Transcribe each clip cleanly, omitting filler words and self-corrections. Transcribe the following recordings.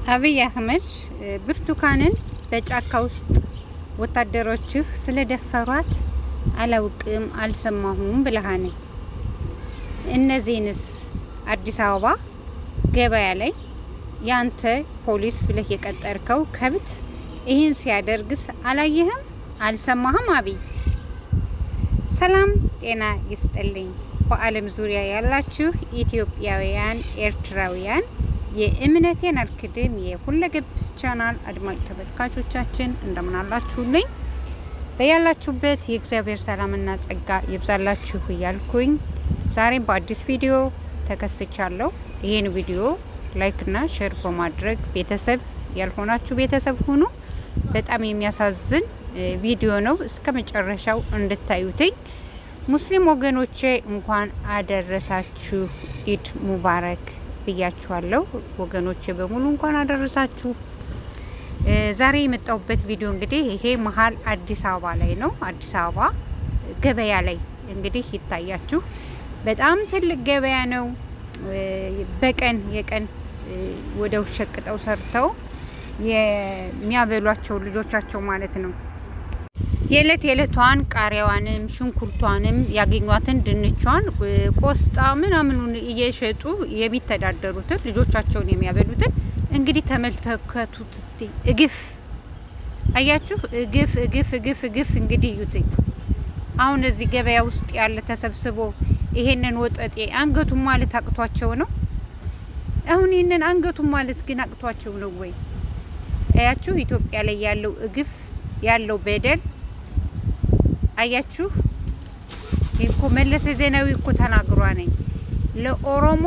አብይ አህመድ ብርቱካንን በጫካ ውስጥ ወታደሮችህ ስለደፈሯት አላውቅም አልሰማሁም ብለሃኔ። እነዚህንስ አዲስ አበባ ገበያ ላይ ያንተ ፖሊስ ብለህ የቀጠርከው ከብት ይህን ሲያደርግስ አላየህም አልሰማህም? አብይ ሰላም ጤና ይስጥልኝ። በዓለም ዙሪያ ያላችሁ ኢትዮጵያውያን ኤርትራውያን የእምነቴን አልክድም የሁለገብ ቻናል አድማጭ ተመልካቾቻችን እንደምን አላችሁልኝ? በያላችሁበት የእግዚአብሔር ሰላምና ጸጋ ይብዛላችሁ እያልኩኝ ዛሬም በአዲስ ቪዲዮ ተከስቻለሁ። ይህን ቪዲዮ ላይክ እና ሼር በማድረግ ቤተሰብ ያልሆናችሁ ቤተሰብ ሁኑ። በጣም የሚያሳዝን ቪዲዮ ነው። እስከ መጨረሻው እንድታዩትኝ። ሙስሊም ወገኖቼ እንኳን አደረሳችሁ፣ ኢድ ሙባረክ ብያችኋለሁ። ወገኖቼ በሙሉ እንኳን አደረሳችሁ። ዛሬ የመጣሁበት ቪዲዮ እንግዲህ ይሄ መሀል አዲስ አበባ ላይ ነው። አዲስ አበባ ገበያ ላይ እንግዲህ ይታያችሁ፣ በጣም ትልቅ ገበያ ነው። የቀን ወደው ሸቅጠው ሰርተው የሚያበሏቸው ልጆቻቸው ማለት ነው። የዕለቷን ቃሪያዋንም ሽንኩርቷንም ያገኟትን ድንቿን ቆስጣ ምናምኑን እየሸጡ የሚተዳደሩትን ልጆቻቸውን የሚያበሉትን እንግዲህ ተመልከቱት እስቲ። እግፍ አያችሁ፣ እግፍ እንግዲህ እዩትኝ። አሁን እዚህ ገበያ ውስጥ ያለ ተሰብስቦ ይሄንን ወጠጤ አንገቱን ማለት አቅቷቸው ነው። አሁን ይሄንን አንገቱን ማለት ግን አቅቷቸው ነው ወይ? አያችሁ ኢትዮጵያ ላይ ያለው እግፍ ያለው በደል አያችሁ። እኮ መለስ ዜናዊ እኮ ተናግሯ ነኝ ለኦሮሞ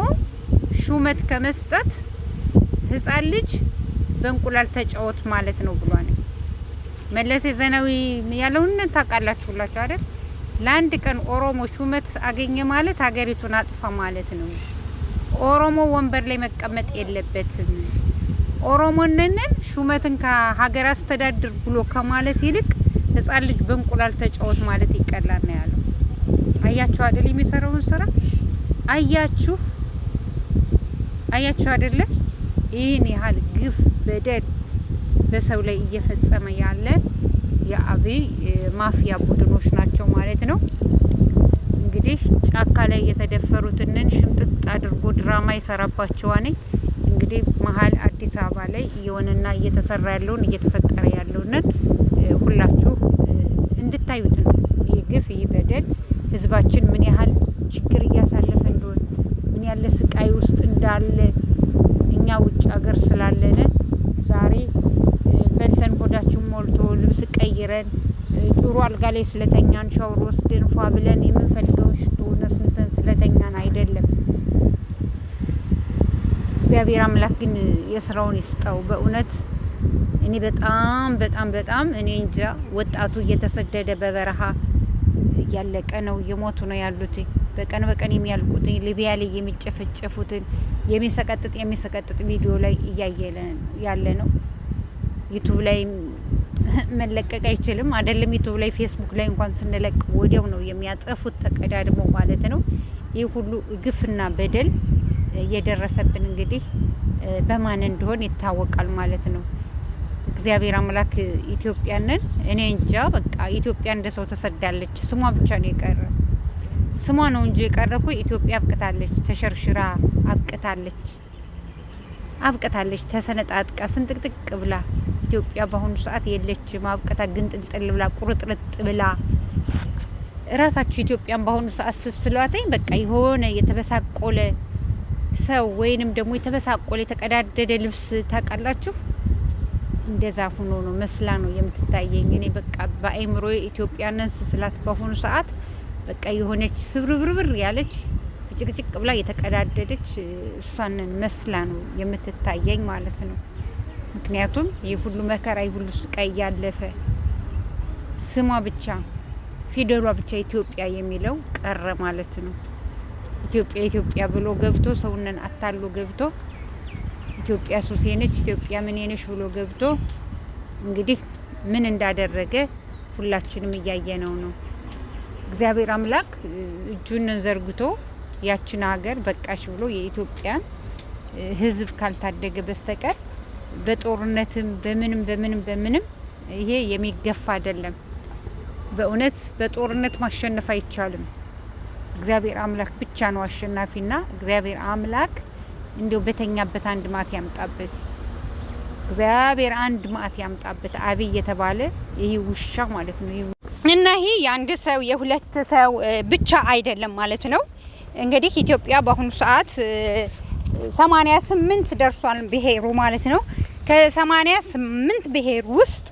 ሹመት ከመስጠት ህፃን ልጅ በእንቁላል ተጫወት ማለት ነው ብሏል። መለስ ዜናዊ ያለውን ታውቃላችሁላችሁ አይደል? ለአንድ ቀን ኦሮሞ ሹመት አገኘ ማለት ሀገሪቱን አጥፋ ማለት ነው። ኦሮሞ ወንበር ላይ መቀመጥ የለበትም። ኦሮሞነን ሹመትን ከሀገር አስተዳድር ብሎ ከማለት ይልቅ ህፃን ልጅ በእንቁላል ተጫወት ማለት ይቀላል ነው ያለው። አያችሁ አይደል? የሚሰራውን ስራ አያችሁ አይደለ? ይህን ያህል ግፍ በደል በሰው ላይ እየፈጸመ ያለ የአብይ ማፊያ ቡድኖች ናቸው ማለት ነው። እንግዲህ ጫካ ላይ የተደፈሩትንን ሽምጥጥ አድርጎ ድራማ ይሰራባቸዋል። እንግዲህ መሀል አዲስ አበባ ላይ እየሆነና እየተሰራ ያለውን እየተፈጠረ ያለውን ሁላችሁ እንድታዩት ነው። ይህ ግፍ ይህ በደል ህዝባችን ምን ያህል ችግር እያሳለፈ እንደሆነ ምን ያለ ስቃይ ውስጥ እንዳለ እኛ ውጭ ሀገር ስላለነ ዛሬ በልተን ሆዳችን ሞልቶ ልብስ ቀይረን ጥሩ አልጋ ላይ ስለተኛን ሻወር ወስደን ፏ ብለን የምንፈልገውን ሽቶ ነስንሰን ስለተኛን አይደለም። እግዚአብሔር አምላክ ግን የስራውን ይስጠው። በእውነት እኔ በጣም እኔ እንጃ። ወጣቱ እየተሰደደ በበረሃ እያለቀ ነው፣ እየሞቱ ነው ያሉት። በቀን የሚያልቁት ሊቢያ ላይ የሚጨፈጨፉትን የሚሰቀጥጥ ቪዲዮ ላይ እያየለ ያለ ነው። ዩቲዩብ ላይ መለቀቅ አይችልም አይደለም። ዩቲዩብ ላይ ፌስቡክ ላይ እንኳን ስንለቅ ወዲያው ነው የሚያጠፉት ተቀዳድመው ማለት ነው። ይህ ሁሉ ግፍና በደል እየደረሰብን እንግዲህ በማን እንደሆነ ይታወቃል ማለት ነው። እግዚአብሔር አምላክ ኢትዮጵያንን እኔ እንጃ። በቃ ኢትዮጵያ እንደ ሰው ተሰዳለች። ስሟ ብቻ ነው የቀረ። ስሟ ነው እንጂ የቀረኩ ኢትዮጵያ አብቅታለች፣ ተሸርሽራ አብቅታለች፣ ተሰነጣጥቃ ስንጥቅጥቅ ብላ ኢትዮጵያ በአሁኑ ሰዓት የለችም። አብቅታ ግንጥልጥል ብላ ቁርጥርጥ ብላ ራሳችሁ ኢትዮጵያን በአሁኑ ሰዓት ስስሏተኝ በቃ የሆነ የተበሳቆለ ሰው ወይንም ደግሞ የተበሳቆለ የተቀዳደደ ልብስ ታውቃላችሁ፣ እንደዛ ሆኖ ነው መስላ ነው የምትታየኝ። እኔ በቃ በአይምሮ ኢትዮጵያንን ስስላት በአሁኑ ሰዓት በቃ የሆነች ስብርብርብር ያለች ጭቅጭቅ ብላ የተቀዳደደች እሷንን መስላ ነው የምትታየኝ ማለት ነው። ምክንያቱም ይህ ሁሉ መከራ ይህ ሁሉ ስቃይ ያለፈ ስሟ ብቻ ፊደሏ ብቻ ኢትዮጵያ የሚለው ቀረ ማለት ነው። ኢትዮጵያ ብሎ ገብቶ ሰውነን አታሎ ገብቶ ኢትዮጵያ ሱሴ ነች፣ ኢትዮጵያ ምን ነች ብሎ ገብቶ እንግዲህ ምን እንዳደረገ ሁላችንም እያየነው ነው። እግዚአብሔር አምላክ እጁን ዘርግቶ ያችን ሀገር በቃሽ ብሎ የኢትዮጵያን ሕዝብ ካልታደገ በስተቀር በጦርነትም በምንም ይሄ የሚገፋ አይደለም። በእውነት በጦርነት ማሸነፍ አይቻልም። እግዚአብሔር አምላክ ብቻ ነው አሸናፊና እግዚአብሔር አምላክ እንዲው በተኛበት አንድ ማት ያምጣበት። እግዚአብሔር አንድ ማት ያምጣበት። አብይ የተባለ ይሄ ውሻ ማለት ነው። እና ይሄ የአንድ ሰው የሁለት ሰው ብቻ አይደለም ማለት ነው። እንግዲህ ኢትዮጵያ በአሁኑ ሰዓት 88 ደርሷል ብሄሩ ማለት ነው። ከ88 ብሄር ውስጥ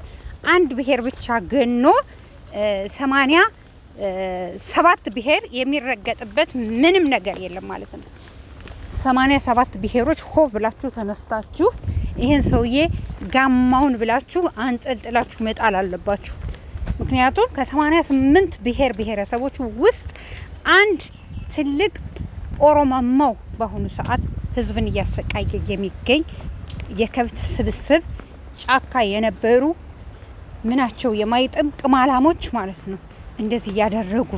አንድ ብሄር ብቻ ገኖ 87 ብሄር የሚረገጥበት ምንም ነገር የለም ማለት ነው። 87 ብሄሮች ሆ ብላችሁ ተነስታችሁ ይሄን ሰውዬ ጋማውን ብላችሁ አንጠልጥላችሁ መጣል አለባችሁ። ምክንያቱም ከ88 ብሄር ብሄረሰቦች ውስጥ አንድ ትልቅ ኦሮማማው በአሁኑ ሰዓት ህዝብን እያሰቃየ የሚገኝ የከብት ስብስብ ጫካ የነበሩ ምናቸው የማይጥም ቅማላሞች ማለት ነው። እንደዚህ እያደረጉ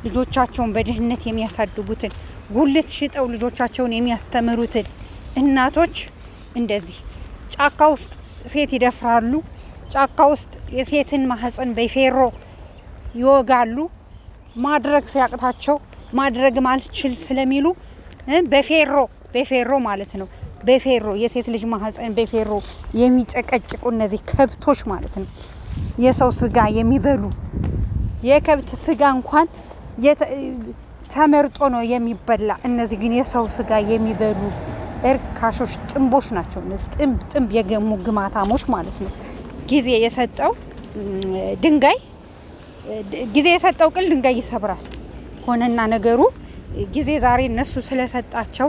ልጆቻቸውን በድህነት የሚያሳድጉትን ጉልት ሽጠው ልጆቻቸውን የሚያስተምሩትን እናቶች እንደዚህ ጫካ ውስጥ ሴት ይደፍራሉ። ጫካ ውስጥ የሴትን ማህፀን በፌሮ ይወጋሉ። ማድረግ ሲያቅታቸው ማድረግ ማልችል ስለሚሉ በፌሮ ማለት ነው። በፌሮ የሴት ልጅ ማህፀን በፌሮ የሚጨቀጭቁ እነዚህ ከብቶች ማለት ነው። የሰው ስጋ የሚበሉ የከብት ስጋ እንኳን ተመርጦ ነው የሚበላ። እነዚህ ግን የሰው ስጋ የሚበሉ እርካሾች ጥንቦች ናቸው። እነዚህ ጥንብ የገሙ ግማታሞች ማለት ነው። ጊዜ የሰጠው ቅል ድንጋይ ይሰብራል ሆነና ነገሩ ጊዜ ዛሬ እነሱ ስለሰጣቸው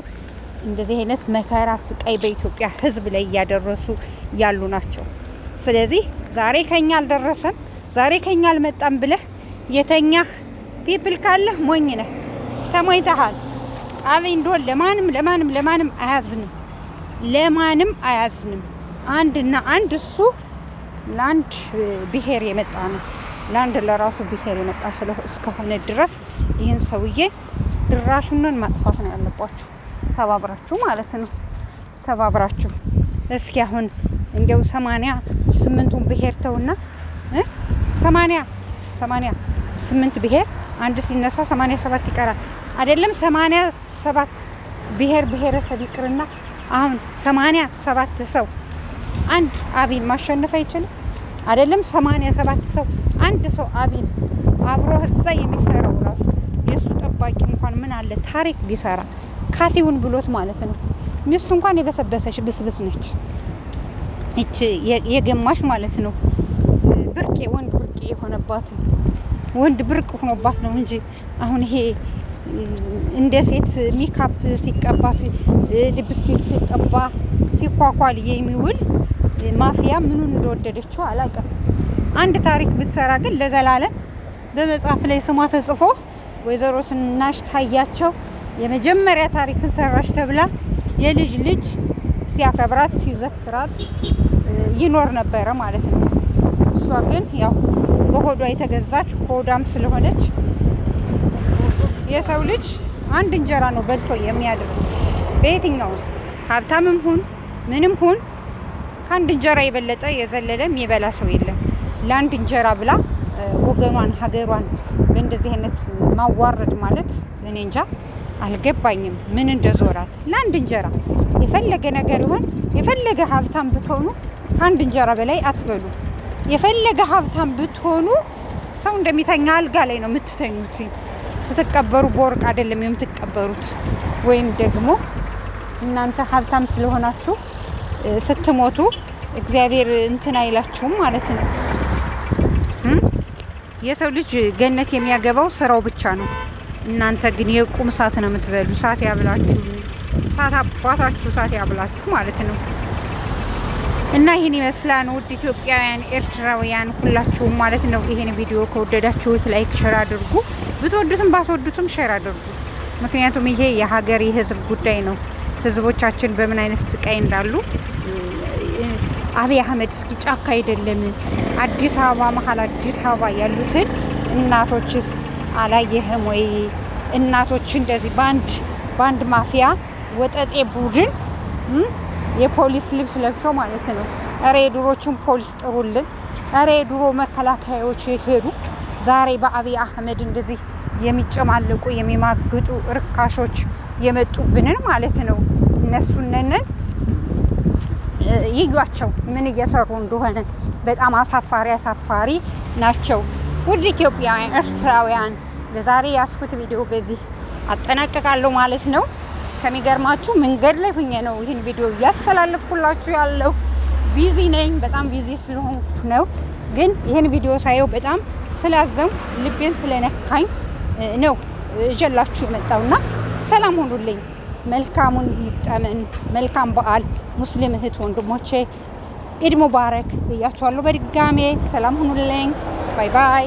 እንደዚህ አይነት መከራ ስቃይ በኢትዮጵያ ህዝብ ላይ እያደረሱ ያሉ ናቸው። ስለዚህ ዛሬ ከኛ አልደረሰም፣ ዛሬ ከኛ አልመጣም ብለህ የተኛህ ፒፕል ካለ ሞኝ ነህ፣ ተሞኝተሃል። አብይ እንደሆነ ለማንም አያዝንም። አንድና አንድ እሱ ለአንድ ብሄር የመጣ ነው። ለአንድ ለራሱ ብሄር የመጣ እስከሆነ ድረስ ይህን ሰውዬ ድራሹንን ማጥፋት ነው ያለባችሁ። ተባብራችሁ ማለት ነው። ተባብራችሁ እስኪ አሁን እንደው 88ቱን ብሄር ተውና 88 ብሄር አንድ ሲነሳ 87 ይቀራል አይደለም? 87 ብሄረሰብ ይቅርና አሁን 87 ሰው አንድ አብይን ማሸነፍ አይችልም አይደለም? 87 ሰው አንድ ሰው አብይን አብሮ እዛ የሚሰራው ራሱ የሱ ጠባቂ እንኳን ምን አለ ታሪክ ቢሰራ ካቲውን ብሎት ማለት ነው። ሚስቱ እንኳን የበሰበሰች ብስብስ ነች። እቺ የገማሽ ማለት ነው። ወንድ ብርቄ የሆነባት ወንድ ብርቅ ሆኖባት ነው እንጂ አሁን ይሄ እንደ ሴት ሜካፕ ሲቀባ ሊፕስቲክ ሲቀባ ሲኳኳል የሚውል ማፊያ ምኑን እንደወደደችው አላውቅም። አንድ ታሪክ ብትሰራ ግን ለዘላለም በመጽሐፍ ላይ ስሟ ተጽፎ ወይዘሮ ስናሽ ታያቸው የመጀመሪያ ታሪክን ሰራሽ ተብላ የልጅ ልጅ ሲያከብራት ሲዘክራት ይኖር ነበረ ማለት ነው። እሷ ግን ያው በሆዷ የተገዛች ሆዳም ስለሆነች የሰው ልጅ አንድ እንጀራ ነው በልቶ የሚያድር። በየትኛው ሀብታምም ሁን ምንም ሁን ከአንድ እንጀራ የበለጠ የዘለለ የሚበላ ሰው የለም። ለአንድ እንጀራ ብላ ወገኗን ሀገሯን በእንደዚህ አይነት ማዋረድ ማለት እኔ እንጃ አልገባኝም። ምን እንደዞራት ለአንድ እንጀራ የፈለገ ነገር ይሆን የፈለገ ሀብታም ብትሆኑ ከአንድ እንጀራ በላይ አትበሉ። የፈለገ ሀብታም ብትሆኑ ሰው እንደሚተኛ አልጋ ላይ ነው የምትተኙት። ስትቀበሩ በወርቅ አይደለም የምትቀበሩት። ወይም ደግሞ እናንተ ሀብታም ስለሆናችሁ ስትሞቱ እግዚአብሔር እንትን አይላችሁም ማለት ነው። የሰው ልጅ ገነት የሚያገባው ስራው ብቻ ነው። እናንተ ግን የቁም እሳት ነው የምትበሉ። እሳት ያብላችሁ፣ እሳት አባታችሁ እሳት ያብላችሁ ማለት ነው። እና ይሄን ይመስላል ውድ ኢትዮጵያውያን ኤርትራውያን ሁላችሁም ማለት ነው። ይሄን ቪዲዮ ከወደዳችሁት ላይክ ሼር አድርጉ። ብትወዱትም ባትወዱትም ሼር አድርጉ። ምክንያቱም ይሄ የሀገር የህዝብ ጉዳይ ነው። ህዝቦቻችን በምን አይነት ስቃይ እንዳሉ አብይ አህመድ እስኪ ጫካ አይደለም አዲስ አበባ መሀል አዲስ አበባ ያሉትን እናቶችስ አላየህም ወይ? እናቶች እንደዚህ ባንድ ማፊያ ወጠጤ ቡድን የፖሊስ ልብስ ለብሶ ማለት ነው። ኧረ የድሮችን ፖሊስ ጥሩልን። ኧረ የድሮ መከላከያዎች የሄዱ ዛሬ በአብይ አህመድ እንደዚህ የሚጨማለቁ የሚማግጡ ርካሾች የመጡብንን ማለት ነው። እነሱነን ይዩዋቸው ምን እየሰሩ እንደሆነ በጣም አሳፋሪ ናቸው። ውድ ኢትዮጵያውያን ኤርትራውያን ለዛሬ ያስኩት ቪዲዮ በዚህ አጠናቀቃለሁ ማለት ነው። ከሚገርማችሁ መንገድ ላይ ሆኜ ነው ይህን ቪዲዮ እያስተላለፍኩላችሁ ያለው። ቢዚ ነኝ፣ በጣም ቢዚ ስለሆንኩ ነው። ግን ይህን ቪዲዮ ሳየው በጣም ስላዘም ልቤን ስለነካኝ ነው እጀላችሁ የመጣውና ሰላም ሁኑልኝ። መልካሙን ይግጠመን። መልካም በዓል ሙስሊም እህት ወንድሞቼ ኢድ ሙባረክ ብያችኋለሁ። በድጋሜ ሰላም ሁኑልኝ። ባይ ባይ።